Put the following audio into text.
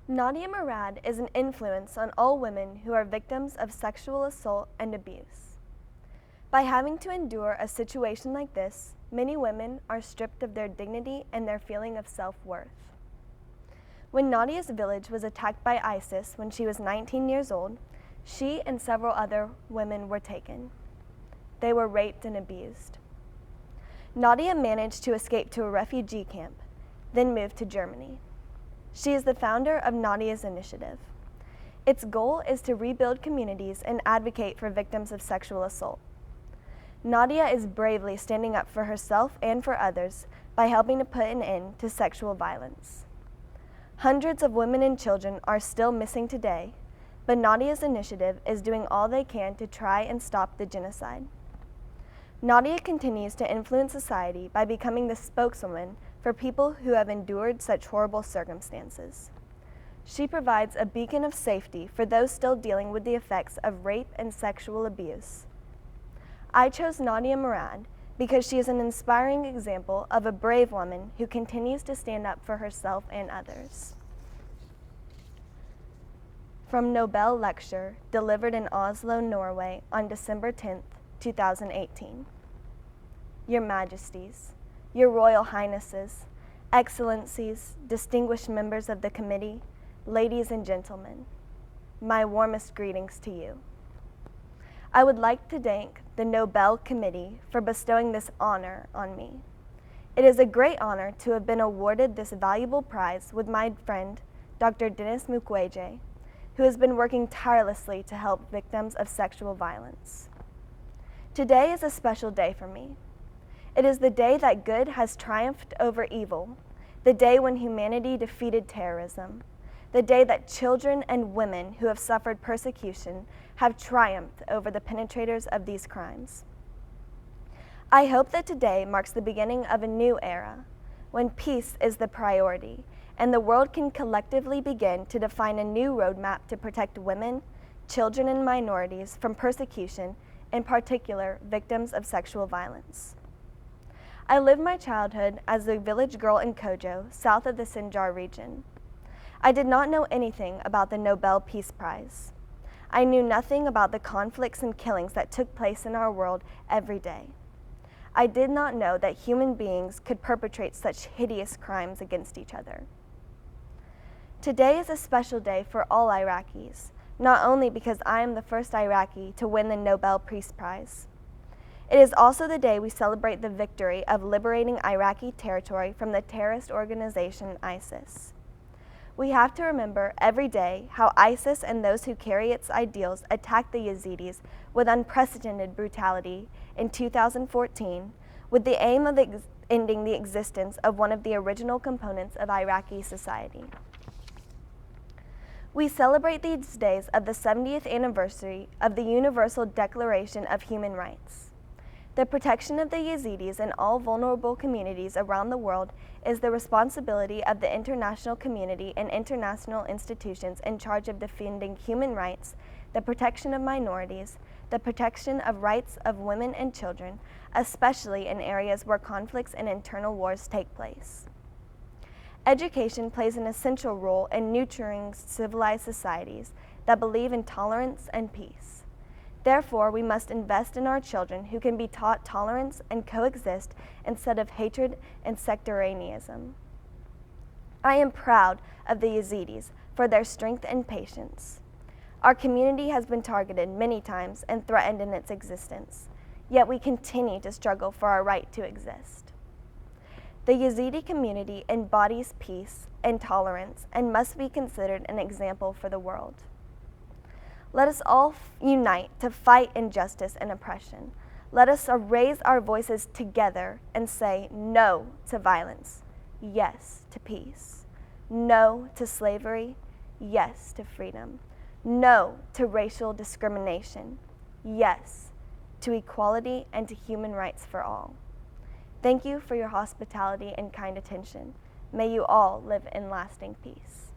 Nadia Murad is an influence on all women who are victims of sexual assault and abuse. By having to endure a situation like this, many women are stripped of their dignity and their feeling of self-worth. When Nadia's village was attacked by ISIS when she was 19 years old, she and several other women were taken. They were raped and abused. Nadia managed to escape to a refugee camp, then moved to Germany. She is the founder of Nadia's initiative. Its goal is to rebuild communities and advocate for victims of sexual assault. Nadia is bravely standing up for herself and for others by helping to put an end to sexual violence. Hundreds of women and children are still missing today, but Nadia's initiative is doing all they can to try and stop the genocide. Nadia continues to influence society by becoming the spokeswoman for people who have endured such horrible circumstances. She provides a beacon of safety for those still dealing with the effects of rape and sexual abuse. I chose Nadia Murad because she is an inspiring example of a brave woman who continues to stand up for herself and others. From Nobel lecture delivered in Oslo, Norway on December 10, 2018. Your Majesties, Your Royal Highnesses, Excellencies, distinguished members of the committee, ladies and gentlemen, my warmest greetings to you. I would like to thank the Nobel Committee for bestowing this honor on me. It is a great honor to have been awarded this valuable prize with my friend, Dr. Denis Mukwege, who has been working tirelessly to help victims of sexual violence. Today is a special day for me. It is the day that good has triumphed over evil, the day when humanity defeated terrorism, the day that children and women who have suffered persecution have triumphed over the perpetrators of these crimes. I hope that today marks the beginning of a new era, when peace is the priority, and the world can collectively begin to define a new roadmap to protect women, children, and minorities from persecution, in particular victims of sexual violence. I lived my childhood as a village girl in Kojo, south of the Sinjar region. I did not know anything about the Nobel Peace Prize. I knew nothing about the conflicts and killings that took place in our world every day. I did not know that human beings could perpetrate such hideous crimes against each other. Today is a special day for all Iraqis, not only because I am the first Iraqi to win the Nobel Peace Prize. It is also the day we celebrate the victory of liberating Iraqi territory from the terrorist organization ISIS. We have to remember every day how ISIS and those who carry its ideals attacked the Yazidis with unprecedented brutality in 2014 with the aim of ending the existence of one of the original components of Iraqi society. We celebrate these days of the 70th anniversary of the Universal Declaration of Human Rights. The protection of the Yazidis and all vulnerable communities around the world is the responsibility of the international community and international institutions in charge of defending human rights, the protection of minorities, the protection of rights of women and children, especially in areas where conflicts and internal wars take place. Education plays an essential role in nurturing civilized societies that believe in tolerance and peace. Therefore, we must invest in our children who can be taught tolerance and coexist instead of hatred and sectarianism. I am proud of the Yazidis for their strength and patience. Our community has been targeted many times and threatened in its existence, yet we continue to struggle for our right to exist. The Yazidi community embodies peace and tolerance and must be considered an example for the world. Let us all unite to fight injustice and oppression. Let us raise our voices together and say no to violence, yes to peace, no to slavery, yes to freedom, no to racial discrimination, yes to equality and to human rights for all. Thank you for your hospitality and kind attention. May you all live in lasting peace.